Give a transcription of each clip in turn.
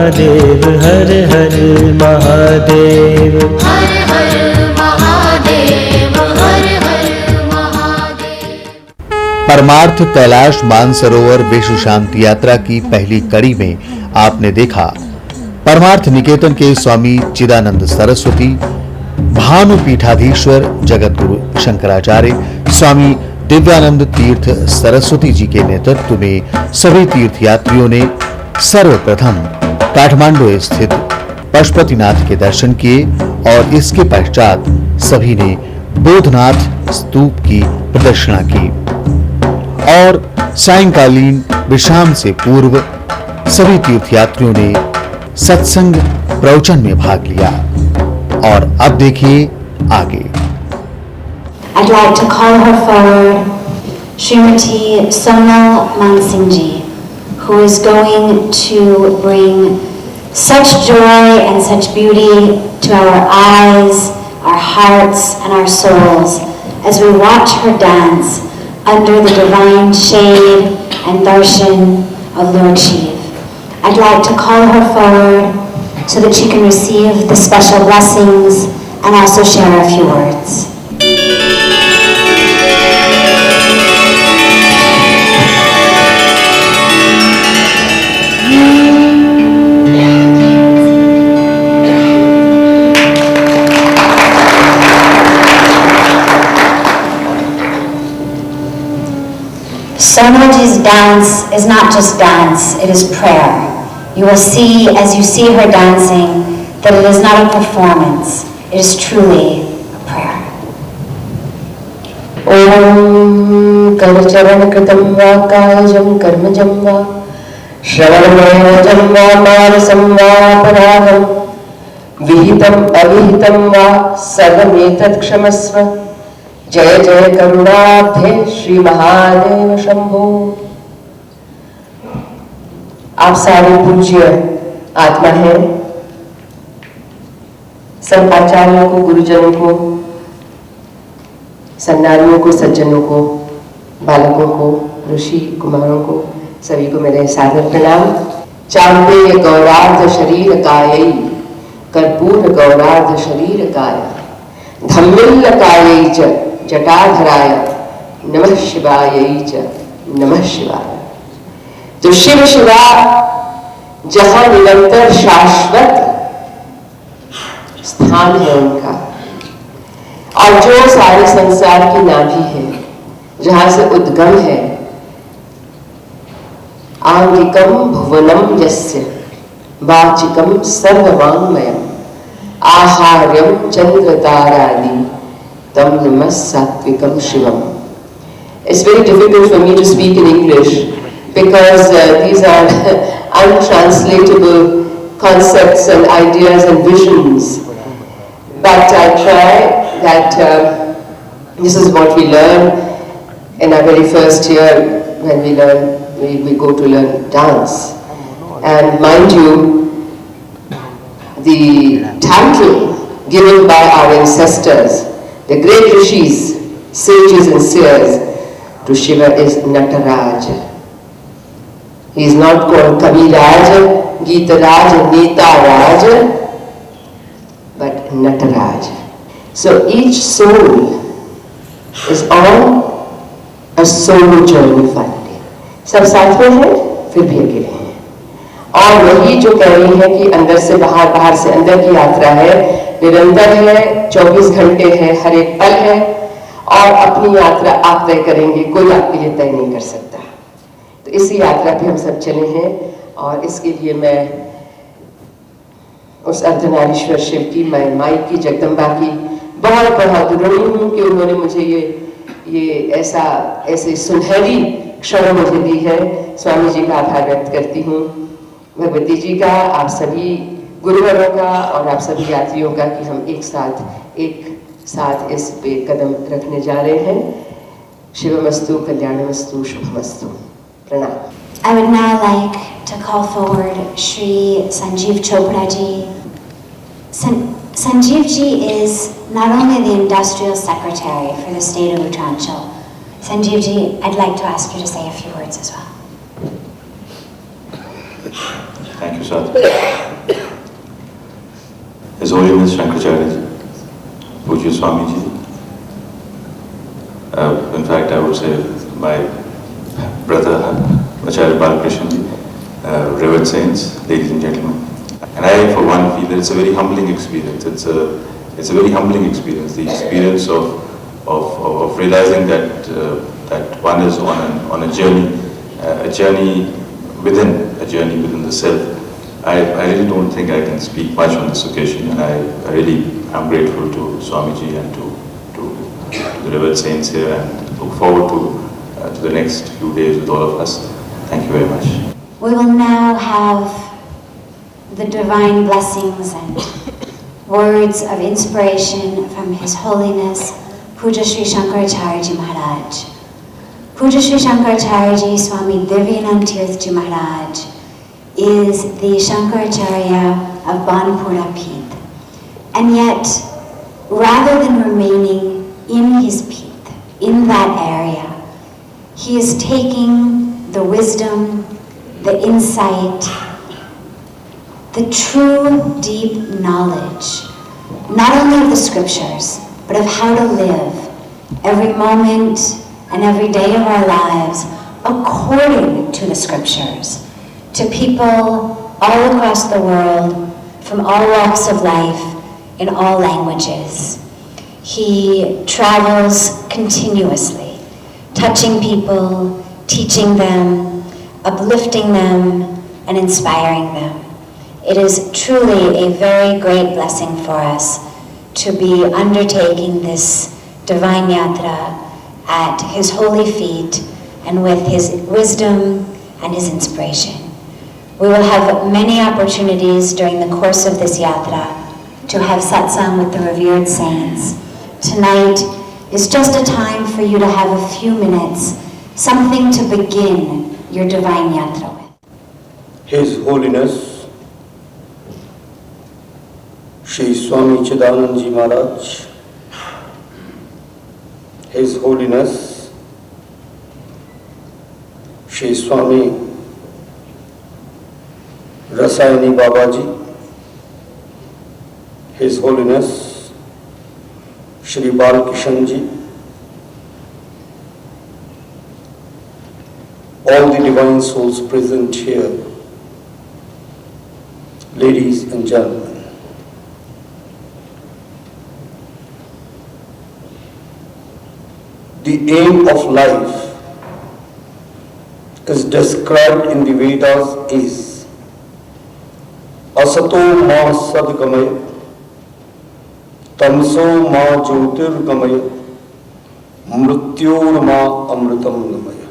महादेव, हर हर महादेव, हर हर महादेव, हर हर महादेव। परमार्थ कैलाश मानसरोवर विश्व शांति यात्रा की पहली कड़ी में आपने देखा परमार्थ निकेतन के स्वामी चिदानंद सरस्वती, भानुपीठाधीश्वर जगतगुरु शंकराचार्य स्वामी दिव्यानंद तीर्थ सरस्वती जी के नेतृत्व में सभी तीर्थयात्रियों ने सर्वप्रथम काठमांडू स्थित पशुपतिनाथ के दर्शन किए और इसके पश्चात सभी ने बोधनाथ स्तूप की प्रदक्षिणा की और सायंकालीन विश्राम से पूर्व सभी तीर्थयात्रियों ने सत्संग प्रवचन में भाग लिया। और अब देखिए आगे। I'd like to call her forward, Srimati Sonal Mansingji, who is going to bring such joy and such beauty to our eyes, our hearts, and our souls as we watch her dance under the divine shade and darshan of Lord Shiv. I'd like to call her forward so that she can receive the special blessings and also share a few words. Sonalji's dance is not just dance, it is prayer. You will see as you see her dancing that it is not a performance, it is truly a prayer. Om Karcharan Kritam Va Kayajam Karmajam Va Shravanamajam Va Manasam Va Paragam Vihitam Avihitam Va Sarvametat Kshamasva जय जय करुणाब्धे श्री महादेव शंभो। आप सारे पूज्य आत्मा हैं। सब आचार्यों को, गुरुजनों को, सन्नारियों को, सज्जनों को, बालकों को, ऋषि कुमारों को, सभी को मेरे सादर प्रणाम। चांदेय गौरार्ध शरीर कायै कर्पूर गौरार्ध शरीर काय धम्मिल्ल कायै च जटाधराय नमः शिवाय च नमः शिवाय। तो शिव शिवा जहां निरंतर शाश्वत स्थान है उनका, और जो सारे संसार की नाभि है, जहां से उद्गम है, आंगिकम भुवनम यस्य वाचिकम सर्ववाङ्मयम् आहार्यम चंद्र तारादि तम नमः सात्विकम Shivam. It's very difficult for me to speak in English because these are untranslatable concepts and ideas and visions. But I try that this is what we learn in our very first year when we go to learn dance. And mind you, the title given by our ancestors, the great rishis, sages and seers, to Shiva is Nataraj. He is not called Kaviraj, Geetaraj, Netaraj, but Nataraj. So each soul is on a solo journey finally. सब साथ में हैं, फिर भी अकेले हैं। और वही जो कह रही है कि अंदर से बाहर, बाहर से अंदर की यात्रा है, निरंतर है, 24 घंटे है, हर एक पल है, और अपनी यात्रा आप तय करेंगे, कोई आपके लिए तय नहीं कर सकता। तो इसी यात्रा पे हम सब चले हैं, और इसके लिए मैं उस अर्धनारीश्वर शिव की, मैं माई की, जगदम्बा की बहुत बहुत ऋणी हूँ कि उन्होंने मुझे ये ऐसे सुनहरी क्षण मुझे दी है। स्वामी जी का आभार व्यक्त करती हूँ, भगवती जी का, आप सभी गुरुवरों का और आप सभी यात्रियों का कि हम एक साथ इस पे कदम रखने जा रहे हैं। शिवमस्तु, कल्याणमस्तु, शुभमस्तु। प्रणाम। I would now like to call forward Shri Sanjeev Chopra ji. Sanjeev ji is not only the industrial secretary for the state of Uttarakhand. Sanjeev ji, I'd like to ask you to say a few words as well. Thank you, Sadhu. His Holiness Shankaracharya Ji, Pujya Swami Ji, in fact I would say my brother Acharya Balakrishnan Ji, revered saints, ladies and gentlemen. And I for one feel that it's a very humbling experience. It's a very humbling experience. The experience of realizing that one is on a journey within the self. I really don't think I can speak much on this occasion, and I really am grateful to Swamiji and to the revered saints here, and look forward to the next few days with all of us. Thank you very much. We will now have the divine blessings and words of inspiration from His Holiness Puja Sri Shankaracharya Ji Maharaj. Puja Sri Shankaracharya Ji Swami Divyanand Tirth Ji Maharaj is the Shankaracharya of Banpura Peeth. And yet, rather than remaining in his peeth, in that area, he is taking the wisdom, the insight, the true deep knowledge, not only of the scriptures, but of how to live every moment and every day of our lives according to the scriptures, to people all across the world, from all walks of life, in all languages. He travels continuously, touching people, teaching them, uplifting them, and inspiring them. It is truly a very great blessing for us to be undertaking this divine yatra at His holy feet and with His wisdom and His inspiration. We will have many opportunities during the course of this yatra to have satsang with the revered saints. Tonight is just a time for you to have a few minutes, something to begin your divine yatra with. His Holiness Shri Swami Chidanand Ji Maharaj, His Holiness Shri Swami Rasayani Babaji, His Holiness Shri Balkishan Ji, all the divine souls present here, ladies and gentlemen. The aim of life is described in the Vedas is Asato ma sadgamaya, tamso ma jyotirgamaya, mrityor ma amritam gamaya.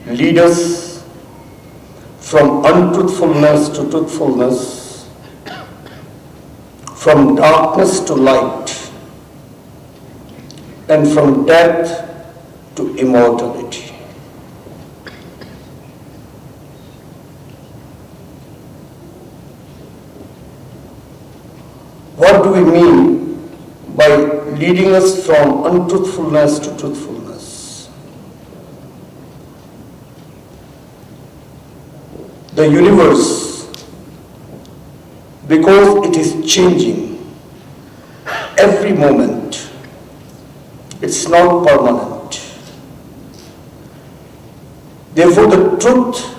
Lead us from untruthfulness to truthfulness, from darkness to light, and from death to immortality. What do we mean by leading us from untruthfulness to truthfulness? The universe, because it is changing every moment, it's not permanent. Therefore, the truth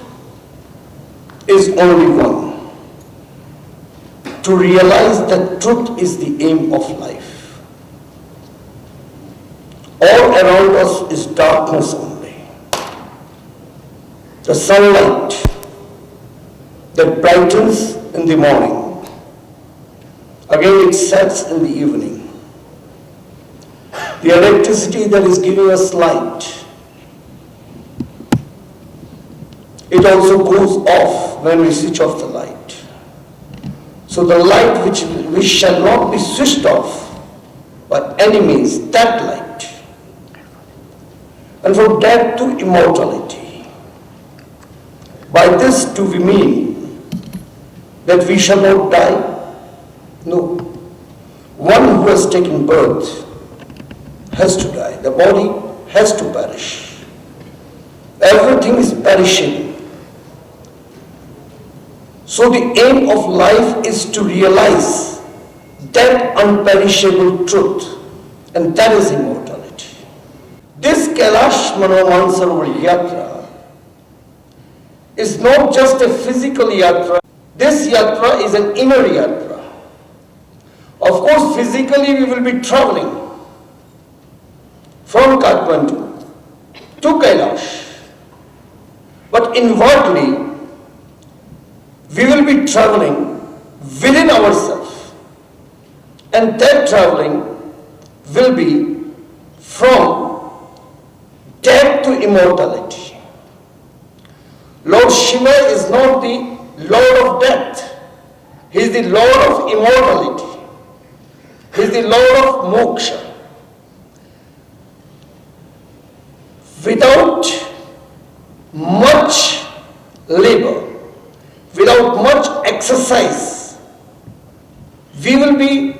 is only one. To realize that truth is the aim of life. All around us is darkness only. The sunlight that brightens in the morning, again it sets in the evening. The electricity that is giving us light, it also goes off when we switch off the light. So the light which shall not be switched off by any means, that light. And from death to immortality. By this do we mean that we shall not die? No. One who has taken birth has to die. The body has to perish. Everything is perishing. So the aim of life is to realize that unperishable truth, and that is immortality. This Kailash Manomansarovar Yatra is not just a physical yatra. This yatra is an inner yatra. Of course, physically we will be traveling from Kathmandu to Kailash, but inwardly we will be traveling within ourselves, and that traveling will be from death to immortality. Lord Shiva is not the Lord of death. He is the Lord of immortality. He is the Lord of moksha. Without much labor, without much exercise, we will be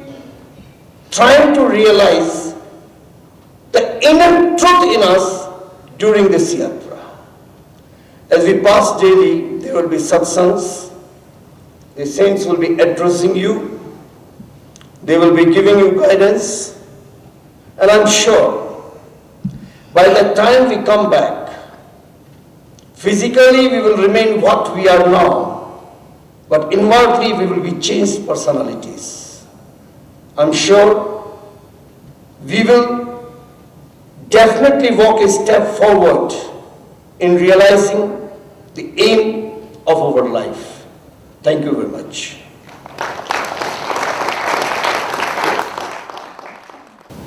trying to realize the inner truth in us during this yatra. As we pass daily, there will be satsangs. The saints will be addressing you. They will be giving you guidance. And I'm sure by the time we come back, physically we will remain what we are now, but inwardly we will be changed personalities. I'm sure we will definitely walk a step forward in realizing the aim of our life. Thank you very much.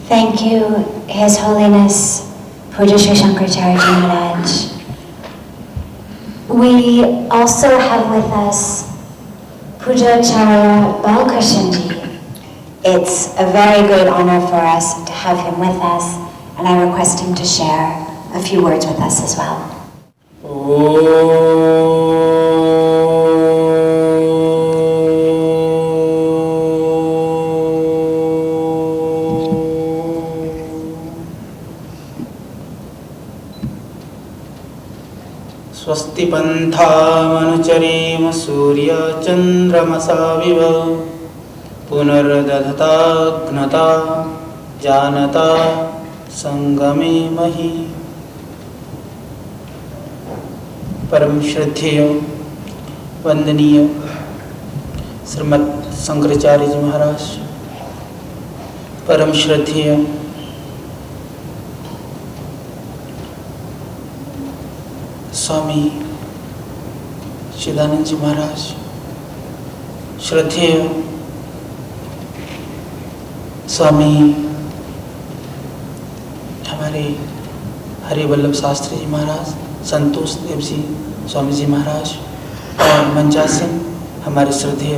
Thank you, His Holiness Puja Sri Shankaracharya Ji Maharaj. We also have with us Puja Acharya Balkrishna Ji. It's a very great honor for us to have him with us, and I request him to share a few words with us as well. स्वस्ति पन्थामनुचरेम सूर्यचन्द्रमसाविव पुनर्दधताग्नता जानता संगमे मही। परम श्रद्धेय वंदनीय श्रीमद शंकराचार्य जी महाराज, परम श्रद्धेय स्वामी चिदानंद जी महाराज, श्रद्धेय स्वामी हमारे हरिवल्लभ शास्त्री जी महाराज, संतोष देव जी स्वामी जी महाराज और मंचासन हमारे श्रद्धेय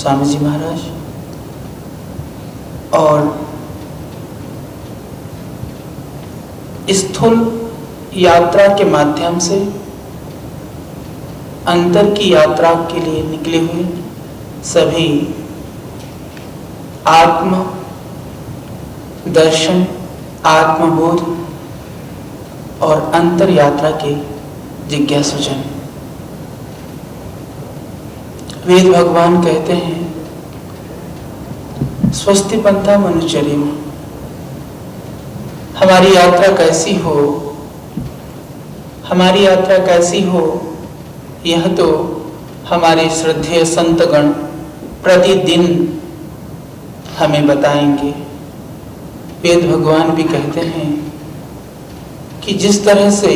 स्वामी जी महाराज, और स्थूल यात्रा के माध्यम से अंतर की यात्रा के लिए निकले हुए सभी आत्म दर्शन, आत्मबोध और अंतर यात्रा के जिज्ञासुजन। वेद भगवान कहते हैं स्वस्ति पंथा मनुचर्यम, हमारी यात्रा कैसी हो, हमारी यात्रा कैसी हो, यह तो हमारे श्रद्धेय संतगण प्रतिदिन हमें बताएंगे। वेद भगवान भी कहते हैं कि जिस तरह से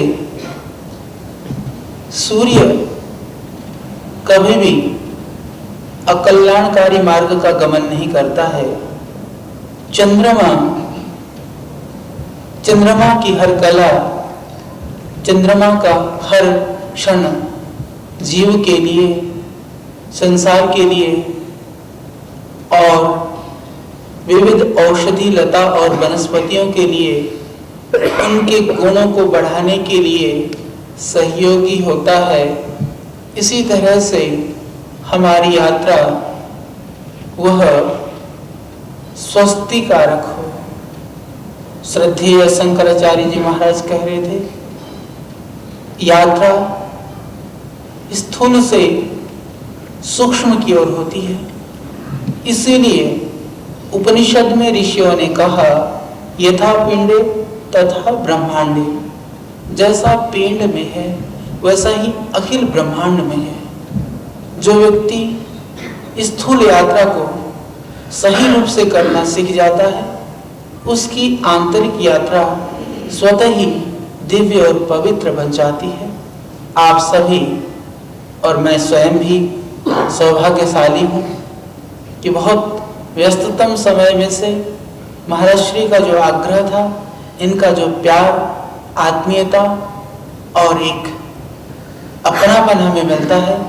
सूर्य कभी भी अकल्याणकारी मार्ग का गमन नहीं करता है, चंद्रमा की हर कला, चंद्रमा का हर क्षण जीव के लिए, संसार के लिए और विविध औषधि लता और वनस्पतियों के लिए, उनके गुणों को बढ़ाने के लिए सहयोगी होता है। इसी तरह से हमारी यात्रा वह स्वस्ति कारक हो। श्रद्धेय शंकराचार्य जी महाराज कह रहे थे, यात्रा स्थूल से सूक्ष्म की ओर होती है। इसीलिए उपनिषद में ऋषियों ने कहा, यथा पिंडे तथा ब्रह्मांडे, जैसा पिंड में है वैसा ही अखिल ब्रह्मांड में है। जो व्यक्ति स्थूल यात्रा को सही रूप से करना सीख जाता है, उसकी आंतरिक यात्रा स्वतः ही दिव्य और पवित्र बन जाती है। आप सभी और मैं स्वयं भी सौभाग्यशाली हूँ कि बहुत व्यस्ततम समय में से महाराज श्री का जो आग्रह था, इनका जो प्यार, आत्मीयता और एक अपनापन हमें मिलता है,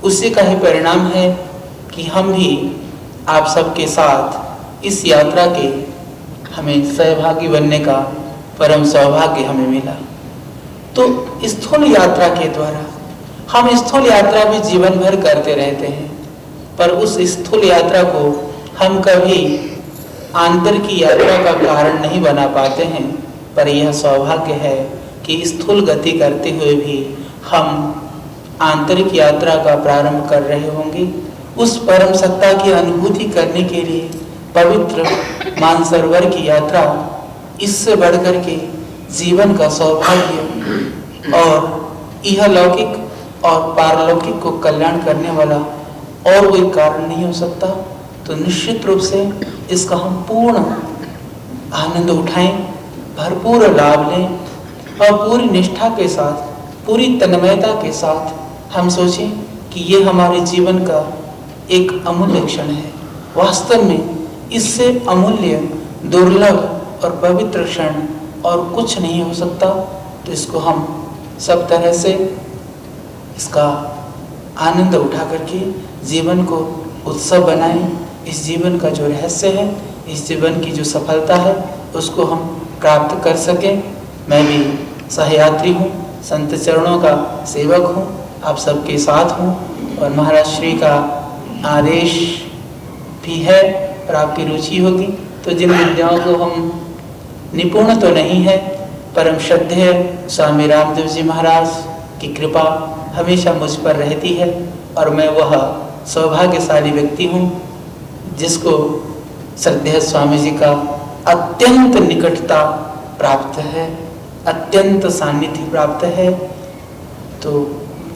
उसी का ही परिणाम है कि हम भी आप सबके साथ इस यात्रा के हमें सहभागी बनने का परम सौभाग्य हमें मिला। तो स्थूल यात्रा के द्वारा हम स्थूल यात्रा भी जीवन भर करते रहते हैं, पर उस स्थूल यात्रा को हम कभी आंतर की यात्रा का कारण नहीं बना पाते हैं। पर यह सौभाग्य है कि स्थूल गति करते हुए भी हम आंतरिक यात्रा का प्रारंभ कर रहे होंगे। उस परम सत्ता की अनुभूति करने के लिए पवित्र मानसरोवर की यात्रा इससे बढ़कर के जीवन का सौभाग्य और यह लौकिक और पारलौकिक को कल्याण करने वाला और कोई कारण नहीं हो सकता। तो निश्चित रूप से इसका हम पूर्ण आनंद उठाएं, भरपूर लाभ लें और पूरी निष्ठा के साथ, पूरी तन्मयता के साथ हम सोचें कि ये हमारे जीवन का एक अमूल्य क्षण है। वास्तव में इससे अमूल्य, दुर्लभ और पवित्र क्षण और कुछ नहीं हो सकता। तो इसको हम सब तरह से इसका आनंद उठा करके जीवन को उत्सव बनाएं। इस जीवन का जो रहस्य है, इस जीवन की जो सफलता है, उसको हम प्राप्त कर सकें। मैं भी सहयात्री हूँ, संत चरणों का सेवक हूँ, आप सबके साथ हूँ और महाराज श्री का आदेश भी है और आपकी रुचि होगी। तो जिन विद्याओं को हम निपुण तो नहीं है, परम श्रद्धेय स्वामी रामदेव जी महाराज की कृपा हमेशा मुझ पर रहती है और मैं वह सौभाग्यशाली व्यक्ति हूँ जिसको श्रद्धेय स्वामी जी का अत्यंत निकटता प्राप्त है, अत्यंत सान्निध्य प्राप्त है। तो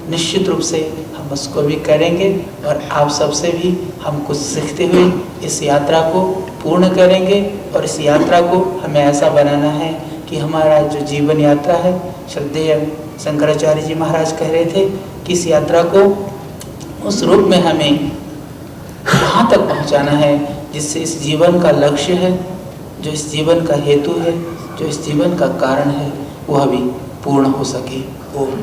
निश्चित रूप से हम उसको भी करेंगे और आप सबसे भी हम कुछ सीखते हुए इस यात्रा को पूर्ण करेंगे। और इस यात्रा को हमें ऐसा बनाना है कि हमारा जो जीवन यात्रा है, श्रद्धेय शंकराचार्य जी महाराज कह रहे थे कि इस यात्रा को उस रूप में हमें वहाँ तक पहुँचाना है जिससे इस जीवन का लक्ष्य है, जो इस जीवन का हेतु है, जो इस जीवन का कारण है, वह भी पूर्ण हो सके। ओम।